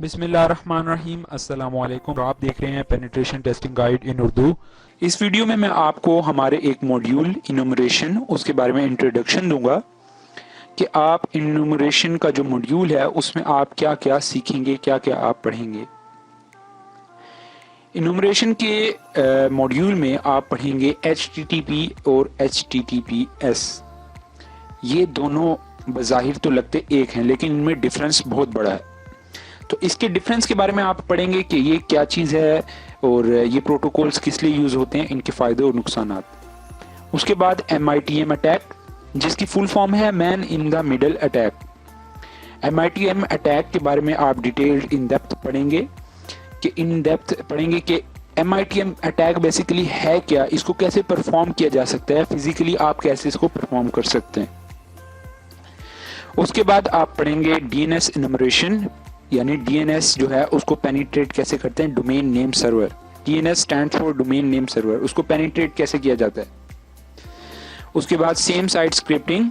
बिस्मिल्लाहिर्रहमानिर्रहीम अस्सलाम वालेकुम। आप देख रहे हैं पेनिट्रेशन टेस्टिंग गाइड इन उर्दू। इस वीडियो में मैं आपको हमारे एक मॉड्यूल इनुमरेशन उसके बारे में इंट्रोडक्शन दूंगा कि आप इनुमरेशन का जो मॉड्यूल है उसमें आप क्या क्या सीखेंगे, क्या क्या आप पढ़ेंगे। इनुमरेशन के मॉड्यूल में आप पढ़ेंगे HTTP और HTTPS। ये दोनों बज़ाहिर तो लगते एक हैं लेकिन इनमें डिफरेंस बहुत बड़ा है। तो इसके डिफरेंस के बारे में आप पढ़ेंगे कि ये क्या चीज़ है और ये प्रोटोकॉल्स किस लिए यूज़ होते हैं, इनके फ़ायदे और नुकसानात। उसके बाद MITM अटैक, जिसकी फुल फॉर्म है man in the middle attack. MITM attack के बारे में आप डिटेल्ड इन डेप्थ पढ़ेंगे कि MITM अटैक बेसिकली है क्या, इसको कैसे परफॉर्म किया जा सकता है, फिजिकली आप कैसे इसको परफॉर्म कर सकते हैं। उसके बाद आप पढ़ेंगे DNS इनुमरेशन, यानी DNS जो है उसको पेनिट्रेट कैसे करते हैं, domain name server. DNS stand for domain name server, उसको पेनिट्रेट कैसे किया जाता है। उसके बाद सेम साइट स्क्रिप्टिंग,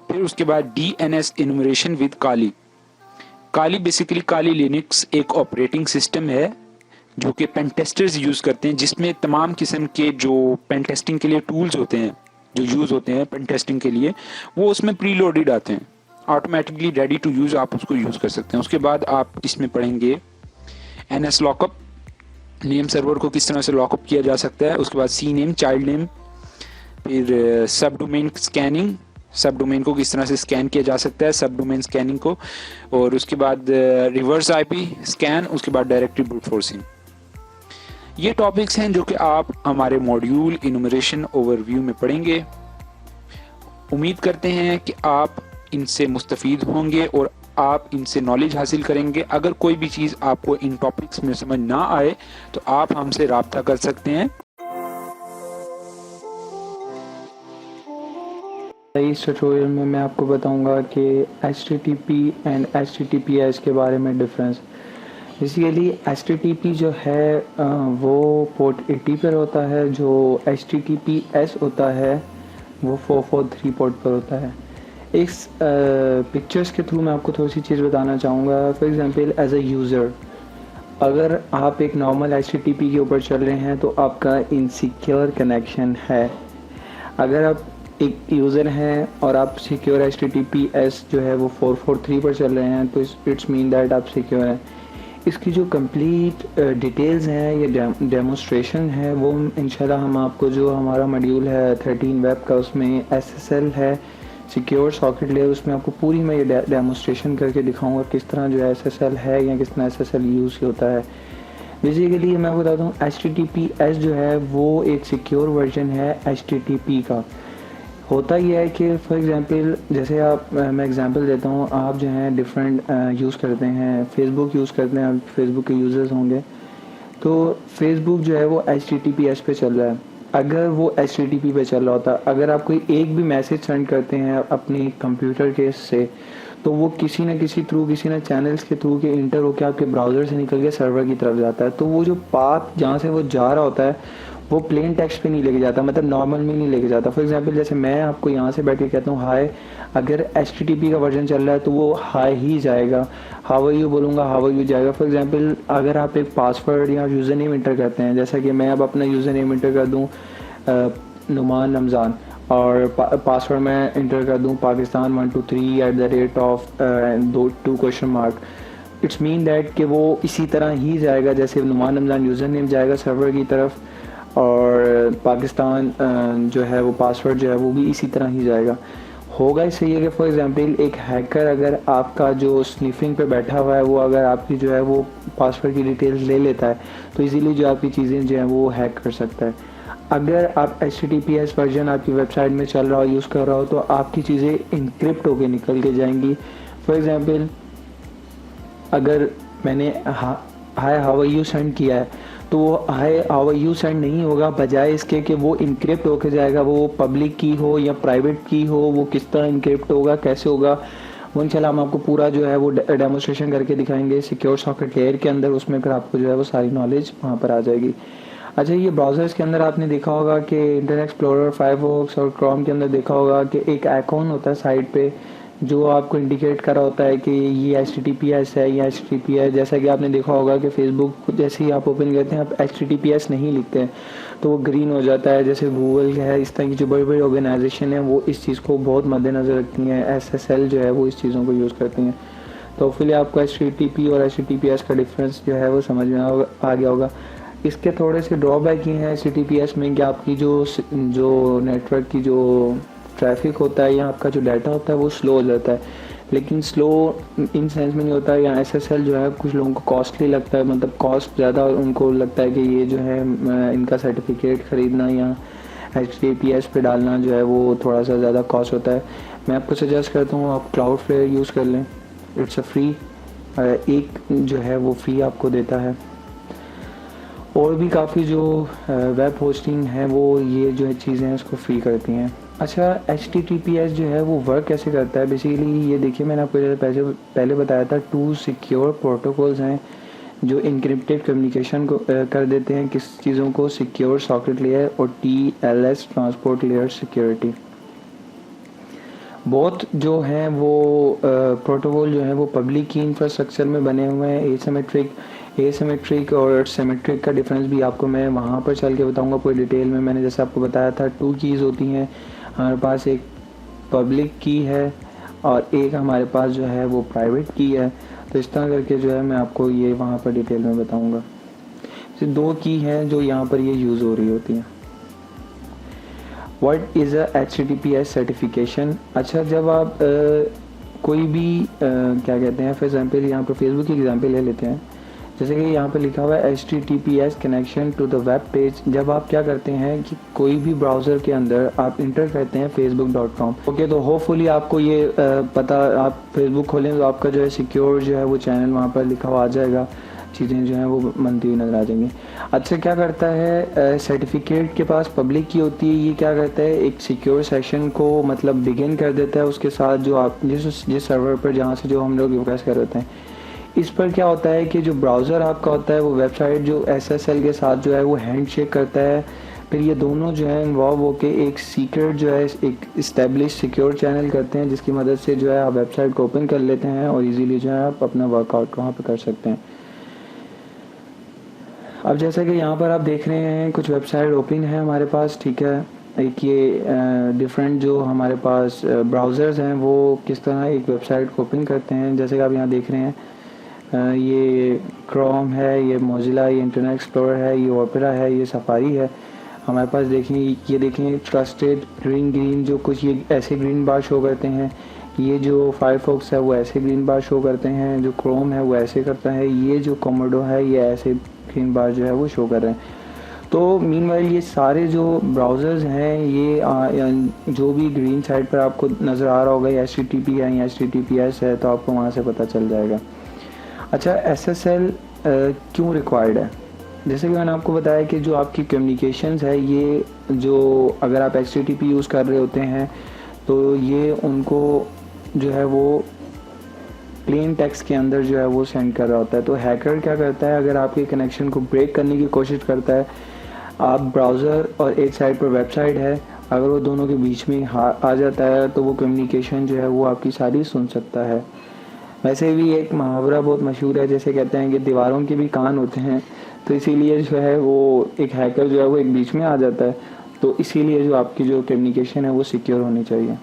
फिर उसके बाद DNS enumeration with Kali basically Kali Linux एक ऑपरेटिंग सिस्टम है जो कि पेन टेस्टर्स यूज करते हैं, जिसमें तमाम किस्म के जो पेन टेस्टिंग के लिए टूल्स होते हैं जो यूज होते हैं पेन टेस्टिंग के लिए, वो उसमें प्री लोडेड आते हैं, ऑटोमेटिकली रेडी टू यूज, आप उसको यूज कर सकते हैं। उसके बाद आप इसमें पढ़ेंगे NS लॉकअप, नेम सर्वर को किस तरह से लॉकअप किया जा सकता है। उसके बाद CNAME चाइल्ड नेम, फिर सब डोमेन स्कैनिंग, सब डोमेन को किस तरह से स्कैन किया जा सकता है, सब डोमेन स्कैनिंग को। और उसके बाद रिवर्स IP स्कैन, उसके बाद डायरेक्टरी ब्रूट फोर्सिंग। ये टॉपिक्स हैं जो कि आप हमारे मॉड्यूल इनुमरेशन ओवरव्यू में पढ़ेंगे। उम्मीद करते हैं कि आप इनसे मुस्तफ़ीद होंगे और आप इनसे नॉलेज हासिल करेंगे। अगर कोई भी चीज़ आपको इन टॉपिक्स में समझ ना आए तो आप हमसे रब्ता कर सकते हैं। इस ट्यूटोरियल में मैं आपको बताऊंगा कि HTTP एंड HTTPS के बारे में डिफरेंस। बेसिकली HTTP जो है वो पोर्ट 80 पर होता है, जो HTTPS होता है वो 443 पोर्ट पर होता है। इस पिक्चर्स के थ्रू मैं आपको थोड़ी सी चीज़ बताना चाहूँगा। For example as a user, अगर आप एक नॉर्मल HTTP के ऊपर चल रहे हैं तो आपका इनसिक्योर कनेक्शन है। अगर आप एक यूज़र हैं और आप सिक्योर HTTPS जो है वो 443 पर चल रहे हैं तो इट्स मीन दैट आप सिक्योर हैं। इसकी जो कंप्लीट डिटेल्स हैं, ये डेमोस्ट्रेशन है, वो इंशाल्लाह हम आपको जो हमारा मॉड्यूल है 13 वेब का, उसमें SSL है, सिक्योर सॉकेट लेयर, उसमें आपको पूरी मैं ये डेमोस्ट्रेशन करके दिखाऊंगा किस तरह जो है SSL है या किस तरह SSL यूज़ होता है। बेसिकली मैं बताता हूँ HTTPS जो है वो एक सिक्योर वर्जन है HTTP का। होता यह है कि फॉर एग्जांपल जैसे आप मैं एग्जांपल देता हूँ, आप जो है डिफरेंट यूज़ करते हैं, फेसबुक यूज़ करते हैं, आप फेसबुक के यूज़र्स होंगे, तो फेसबुक जो है वो HTTPS पे चल रहा है। अगर वो HTTP पे चल रहा होता, अगर आप कोई एक भी मैसेज सेंड करते हैं अपने कंप्यूटर के से, तो वो किसी न किसी थ्रू, किसी न चैनल्स के थ्रू के इंटर होकर आपके ब्राउज़र से निकल के सर्वर की तरफ जाता है। तो वो जो पाथ जहाँ से वो जा रहा होता है वो प्लेन टेक्स्ट पे नहीं लेके जाता, मतलब नॉर्मल में नहीं लेके जाता। फॉर एग्जांपल जैसे मैं आपको यहाँ से बैठ के कहता हूँ हाय, अगर HTTP का वर्जन चल रहा है तो वो हाय ही जाएगा। हाउ आर यू बोलूँगा, हाउ आर यू जाएगा। फॉर एग्जांपल अगर आप एक पासवर्ड या यूज़र नेम इंटर करते हैं, जैसा कि मैं अब अपना यूज़र नेम इंटर कर दूँ नुमान रमज़ान, और पासवर्ड मैं इंटर कर दूँ Pakistan 123 2 question mark, it's mean that कि वो इसी तरह ही जाएगा जैसे नुमान रमज़ान यूज़र नेम जाएगा सर्वर की तरफ, और पाकिस्तान जो है वो पासवर्ड जो है वो भी इसी तरह ही जाएगा। होगा इससे ये कि फॉर एग्जांपल एक हैकर अगर आपका जो स्निफिंग पे बैठा हुआ है वो अगर आपकी जो है वो पासवर्ड की डिटेल्स ले लेता है तो इजीली जो आपकी चीज़ें जो हैं वो हैक कर सकता है। अगर आप HTTPS वर्जन आपकी वेबसाइट में चल रहा हो, यूज़ कर रहा हो, तो आपकी चीज़ें इनक्रिप्ट होके निकल के जाएंगी। फॉर एग्जांपल अगर मैंने hi how are you send किया है तो वो hi how are you send नहीं होगा, बजाय इसके कि वो इनक्रिप्ट होके जाएगा। वो पब्लिक की हो या प्राइवेट की हो, वो किस तरह इनक्रिप्ट होगा, कैसे होगा, वो इंशाल्लाह हम आपको पूरा जो है वो डेमोस्ट्रेशन करके दिखाएंगे सिक्योर सॉकेट लेयर के अंदर। उसमें फिर आपको जो है वो सारी नॉलेज वहाँ पर आ जाएगी। अच्छा, ये ब्राउज़र्स के अंदर आपने देखा होगा कि इंटरनेट एक्सप्लोरर, फायरफॉक्स और क्रोम के अंदर देखा होगा कि एक आइकॉन होता है साइड पे जो आपको इंडिकेट करा होता है कि ये HTTPS है, ये HTTP जैसा कि आपने देखा होगा कि फेसबुक जैसे ही आप ओपन करते हैं आप HTTPS नहीं लिखते हैं तो वो ग्रीन हो जाता है। जैसे गूगल है, इस तरह की जो बड़ी बड़ी ऑर्गेनाइजेशन है वो इस चीज़ को बहुत मद्देनज़र रखती हैं। SSL जो है वो इस चीज़ों को यूज़ करती हैं। तो फिर आपको HTTP और HTTPS का डिफरेंस जो है वो समझ में आ गया होगा। इसके थोड़े से ड्रॉबैक ही हैं HTTPS में कि आपकी जो नेटवर्क की जो ट्रैफिक होता है या आपका जो डाटा होता है वो स्लो हो जाता है, लेकिन स्लो इन सेंस में नहीं होता है। या SSL जो है कुछ लोगों को कॉस्टली लगता है, मतलब कॉस्ट ज़्यादा उनको लगता है कि ये जो है इनका सर्टिफिकेट ख़रीदना या HTTPS पे डालना जो है वो थोड़ा सा ज़्यादा कॉस्ट होता है। मैं आपको सजेस्ट करता हूँ आप Cloudflare यूज़ कर लें, इट्स अ फ्री, एक जो है वो फ्री आपको देता है। और भी काफ़ी जो वेब होस्टिंग है वो ये जो है चीज़ें हैं उसको फ्री करती हैं। अच्छा, HTTPS जो है वो वर्क कैसे करता है बेसिकली ये देखिए, मैंने आपको जैसे पहले बताया था 2 सिक्योर प्रोटोकॉल्स हैं जो इनक्रिप्टेड कम्युनिकेशन को कर देते हैं किस चीज़ों को, सिक्योर सॉकेट लेयर और TLS ट्रांसपोर्ट लेयर सिक्योरिटी। बहुत जो हैं वो प्रोटोकॉल जो है वो पब्लिक की इंफ्रास्ट्रक्चर में बने हुए हैं। एसिमेट्रिक और सिमेट्रिक का डिफरेंस भी आपको मैं वहाँ पर चल के बताऊंगा पूरी डिटेल में। मैंने जैसे आपको बताया था 2 कीज़ होती हैं हमारे पास, एक पब्लिक की है और एक हमारे पास जो है वो प्राइवेट की है। तो इस तरह करके जो है मैं आपको ये वहाँ पर डिटेल में बताऊंगा। तो 2 की हैं जो यहाँ पर ये यूज़ हो रही होती हैं। What is a HTTPS certification. अच्छा, जब आप कोई भी क्या कहते हैं, फॉर एग्जांपल यहाँ पर फेसबुक की एग्जांपल ले लेते हैं, जैसे कि यहाँ पे लिखा हुआ है HTTPS connection to the web page. जब आप क्या करते हैं कि कोई भी ब्राउज़र के अंदर आप इंटर करते हैं facebook.com, ओके, तो होपफुली आपको ये पता, आप फेसबुक खोलें तो आपका जो है सिक्योर जो है वो चैनल वहाँ पर लिखा हुआ आ जाएगा, चीज़ें जो हैं वो बनती हुई नज़र आ जाएंगी। अच्छा, क्या करता है सर्टिफिकेट के पास पब्लिक की होती है, ये क्या करता है एक सिक्योर सेशन को मतलब बिगिन कर देता है उसके साथ जो आप जिस सर्वर पर जहाँ से जो हम लोग रिक्वेस्ट कर होते हैं। इस पर क्या होता है कि जो ब्राउज़र आपका होता है वो वेबसाइट जो SSL के साथ जो है वो हैंडशेक करता है, फिर ये दोनों जो है इन्वॉल्व होकर एक सीक्रेट जो है एक इस्टेब्लिश सिक्योर चैनल करते हैं जिसकी मदद से जो है आप वेबसाइट को ओपन कर लेते हैं और इजीली जो है आप अपना वर्कआउट वहाँ पे कर सकते हैं। अब जैसा कि यहाँ पर आप देख रहे हैं कुछ वेबसाइट ओपन है हमारे पास, ठीक है। एक ये डिफरेंट जो हमारे पास ब्राउज़र्स हैं वो किस तरह एक वेबसाइट को ओपन करते हैं, जैसे कि आप यहाँ देख रहे हैं ये क्रोम है, ये मोजिला, ये इंटरनेट एक्सप्लोरर है, ये ओपेरा है, ये सफारी है हमारे पास। ये देखें ट्रस्टेड ग्रीन जो कुछ ये ऐसे ग्रीन बार शो करते हैं, ये जो फायरफॉक्स है वो ऐसे ग्रीन बार शो करते हैं, जो क्रोम है वो ऐसे करता है, ये जो कोमोडो है ये ऐसे ग्रीन बार जो है वो शो कर रहे हैं। तो मीनवाइल ये सारे जो ब्राउज़र्स हैं ये जो भी ग्रीन साइड पर आपको नज़र आ रहा होगा ये HTTP है या HTTPS है, तो आपको वहाँ से पता चल जाएगा। अच्छा, SSL क्यों रिक्वायर्ड है? जैसे कि मैंने आपको बताया कि जो आपकी कम्युनिकेशंस है ये जो अगर आप HTTP यूज़ कर रहे होते हैं तो ये उनको जो है वो प्लेन टेक्स्ट के अंदर जो है वो सेंड कर रहा होता है। तो हैकर क्या करता है, अगर आपके कनेक्शन को ब्रेक करने की कोशिश करता है, आप ब्राउज़र और एक साइड पर वेबसाइट है, अगर वो दोनों के बीच में आ जाता है तो वो कम्युनिकेशन जो है वो आपकी सारी सुन सकता है। वैसे भी एक मुहावरा बहुत मशहूर है, जैसे कहते हैं कि दीवारों के भी कान होते हैं, तो इसीलिए जो है वो एक हैकर जो है वो एक बीच में आ जाता है, तो इसीलिए जो आपकी जो कम्युनिकेशन है वो सिक्योर होनी चाहिए।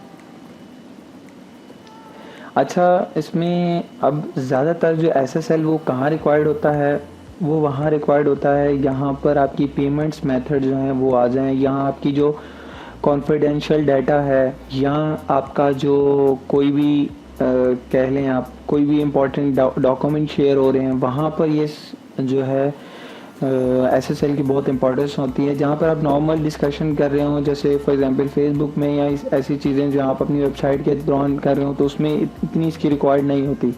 अच्छा, इसमें अब ज़्यादातर जो SSL वो कहाँ रिक्वायर्ड होता है, वो वहाँ रिक्वायर्ड होता है यहाँ पर आपकी पेमेंट्स मेथड जो हैं वो आ जाएं, यहाँ आपकी जो कॉन्फिडेंशियल डाटा है, यहाँ आपका जो कोई भी कह लें आप कोई भी इम्पोर्टेंट डॉक्यूमेंट शेयर हो रहे हैं, वहाँ पर ये जो है SSL की बहुत इंपॉर्टेंस होती है। जहाँ पर आप नॉर्मल डिस्कशन कर रहे हो, जैसे फॉर एग्जांपल फेसबुक में या ऐसी चीज़ें जो आप अपनी वेबसाइट के दौरान कर रहे हो, तो उसमें इतनी इसकी रिक्वायर्ड नहीं होती।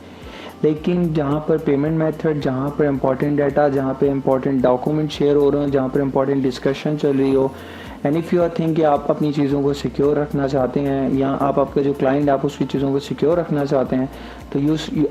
लेकिन जहाँ पर पेमेंट मेथड, जहाँ पर इंपॉर्टेंट डाटा, जहाँ पर इंपॉर्टेंट डॉक्यूमेंट शेयर हो रहे हो, जहाँ पर इंपॉर्टेंट डिस्कशन चल रही हो, and if you are think कि आप अपनी चीज़ों को सिक्योर रखना चाहते हैं या आप आपका जो क्लाइंट आप उसकी चीज़ों को सिक्योर रखना चाहते हैं, तो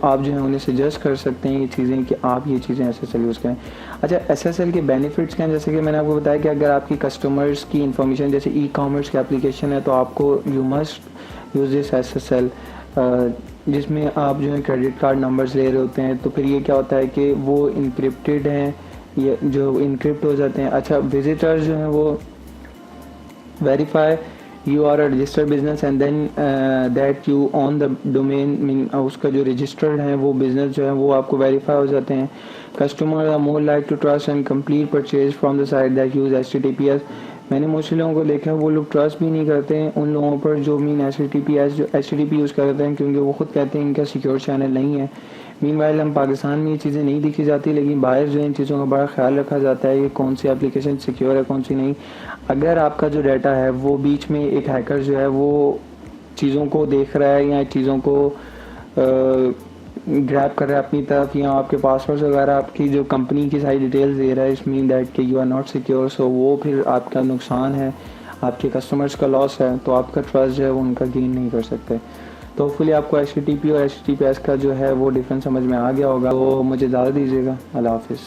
आप जो है उन्हें सजेस्ट कर सकते हैं ये चीज़ें कि आप ये चीज़ें SSL यूज़ करें। अच्छा, SSL के बेनिफिट्स क्या हैं, जैसे कि मैंने आपको बताया कि अगर आपकी कस्टमर्स की इन्फॉर्मेशन जैसे ई-कॉमर्स की एप्लीकेशन है तो आपको you must use this SSL। जिसमें आप जो है क्रेडिट कार्ड नंबर्स ले रहे होते हैं, तो फिर ये क्या होता है कि वो इनक्रिप्टेड हैं, ये जो इनक्रिप्ट हो जाते हैं। अच्छा, विजिटर्स जो हैं वो verify you are a registered business and then that you on the domain, mean उसका जो रजिस्टर्ड है वो बिजनेस जो है वो आपको वेरीफाई हो जाते हैं। Customer are more like to trust and complete purchase from the site that use HTTPS। मैंने मोस्टली लोगों को देखा है वो लोग ट्रस्ट भी नहीं करते हैं उन लोगों पर जो मीन HTTPS जो HTTP यूज़ करते हैं, क्योंकि वो खुद कहते हैं इनका सिक्योर चैनल नहीं है। मीनवाइल हम पाकिस्तान में ये चीज़ें नहीं दिखी जाती, लेकिन बाहर जो इन चीज़ों का बड़ा ख्याल रखा जाता है कि कौन सी एप्लीकेशन सिक्योर है कौन सी नहीं। अगर आपका जो डाटा है वो बीच में एक हैकर जो है वो चीज़ों को देख रहा है या चीज़ों को ग्रैब कर रहा है अपनी तरफ, या आपके पासवर्ड्स वगैरह आपकी जो कंपनी की सारी डिटेल्स दे रहा है, इस मीन दैट कि यू आर नॉट सिक्योर, सो वो फिर आपका नुकसान है, आपके कस्टमर्स का लॉस है, तो आपका ट्रस्ट जो है वो उनका गेन नहीं कर सकते। तो होपफुली आपको HTTP और HTTPS का जो है वो डिफरेंस समझ में आ गया होगा। तो मुझे ज़्यादा दीजिएगा। अल्लाह हाफिज़।